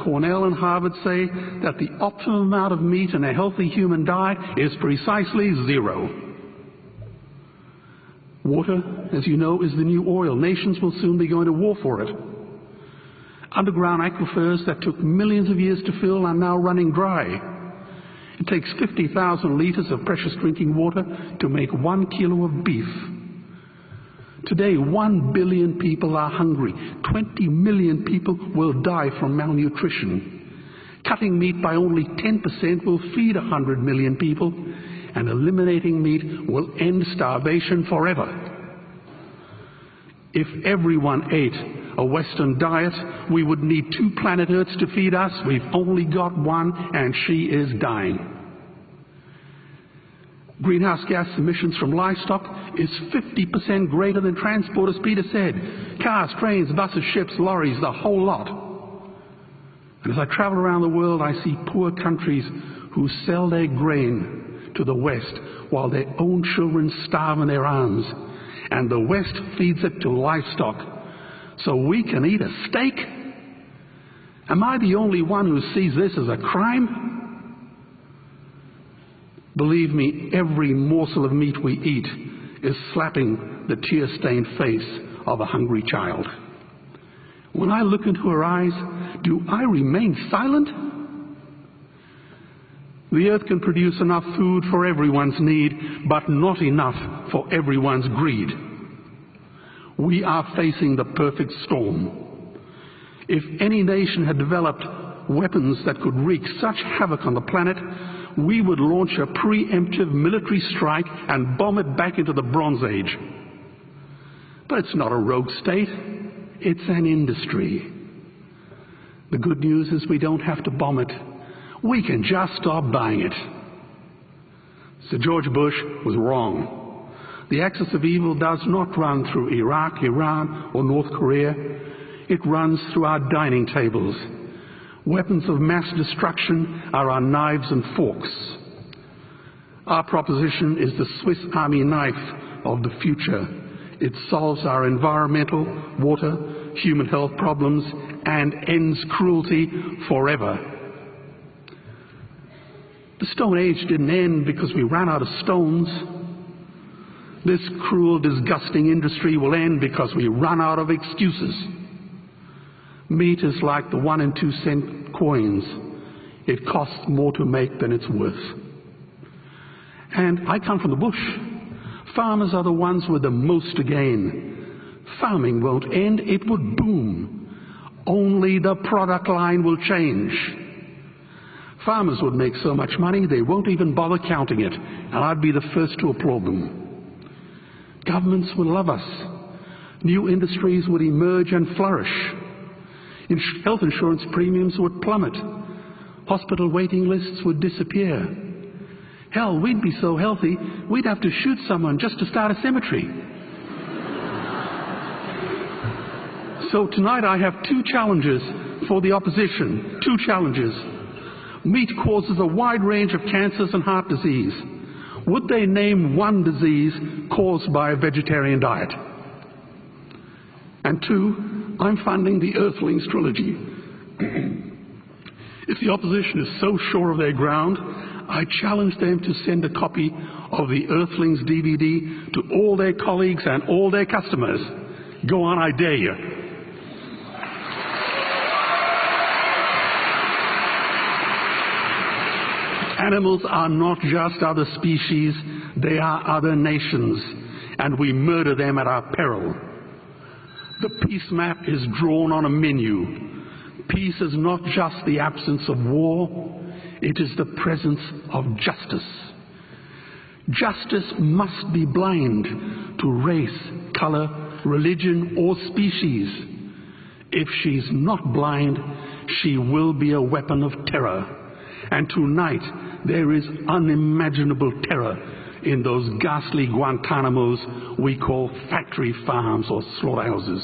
Cornell and Harvard say that the optimum amount of meat in a healthy human diet is precisely 0. Water, as you know, is the new oil. Nations will soon be going to war for it. Underground aquifers that took millions of years to fill are now running dry. It takes 50,000 liters of precious drinking water to make 1 kilo of beef. Today, 1 billion people are hungry. 20 million people will die from malnutrition. Cutting meat by only 10% will feed 100 million people, and eliminating meat will end starvation forever. If everyone ate a Western diet, we would need 2 planet Earths to feed us. We've only got one, and she is dying. Greenhouse gas emissions from livestock is 50% greater than transport, as Peter said. Cars, trains, buses, ships, lorries, the whole lot. And as I travel around the world, I see poor countries who sell their grain to the West while their own children starve in their arms. And the West feeds it to livestock so we can eat a steak? Am I the only one who sees this as a crime? Believe me, every morsel of meat we eat is slapping the tear-stained face of a hungry child. When I look into her eyes, do I remain silent? The earth can produce enough food for everyone's need, but not enough for everyone's greed. We are facing the perfect storm. If any nation had developed weapons that could wreak such havoc on the planet, we would launch a preemptive military strike and bomb it back into the Bronze Age. But it's not a rogue state, it's an industry. The good news is we don't have to bomb it. We can just stop buying it. Sir George Bush was wrong. The axis of evil does not run through Iraq, Iran, or North Korea. It runs through our dining tables. Weapons of mass destruction are our knives and forks. Our proposition is the Swiss Army knife of the future. It solves our environmental, water, human health problems and ends cruelty forever. The Stone Age didn't end because we ran out of stones. This cruel, disgusting industry will end because we run out of excuses. Meat is like the 1 and 2 cent coins. It costs more to make than it's worth. And I come from the bush. Farmers are the ones with the most to gain. Farming won't end, it would boom. Only the product line will change. Farmers would make so much money they won't even bother counting it, and I'd be the first to applaud them. Governments would love us. New industries would emerge and flourish. Health insurance premiums would plummet. Hospital waiting lists would disappear. Hell, we'd be so healthy, we'd have to shoot someone just to start a cemetery. So tonight I have 2 challenges for the opposition. 2 challenges. Meat causes a wide range of cancers and heart disease. Would they name one disease caused by a vegetarian diet? And 2, I'm funding the Earthlings trilogy. If the opposition is so sure of their ground, I challenge them to send a copy of the Earthlings DVD to all their colleagues and all their customers. Go on, I dare you. Animals are not just other species, they are other nations, and we murder them at our peril. The peace map is drawn on a menu. Peace is not just the absence of war, it is the presence of justice. Justice must be blind to race, color, religion, or species. If she's not blind, she will be a weapon of terror. And tonight, there is unimaginable terror in those ghastly Guantanamos we call factory farms or slaughterhouses.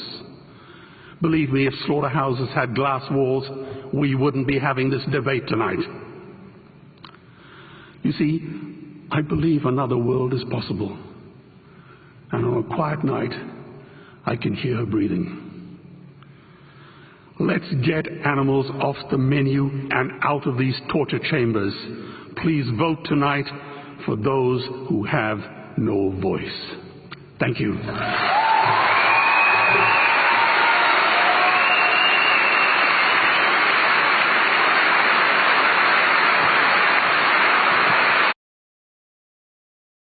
Believe me, if slaughterhouses had glass walls, we wouldn't be having this debate tonight. You see, I believe another world is possible. And on a quiet night, I can hear her breathing. Let's get animals off the menu and out of these torture chambers. Please vote tonight for those who have no voice. Thank you.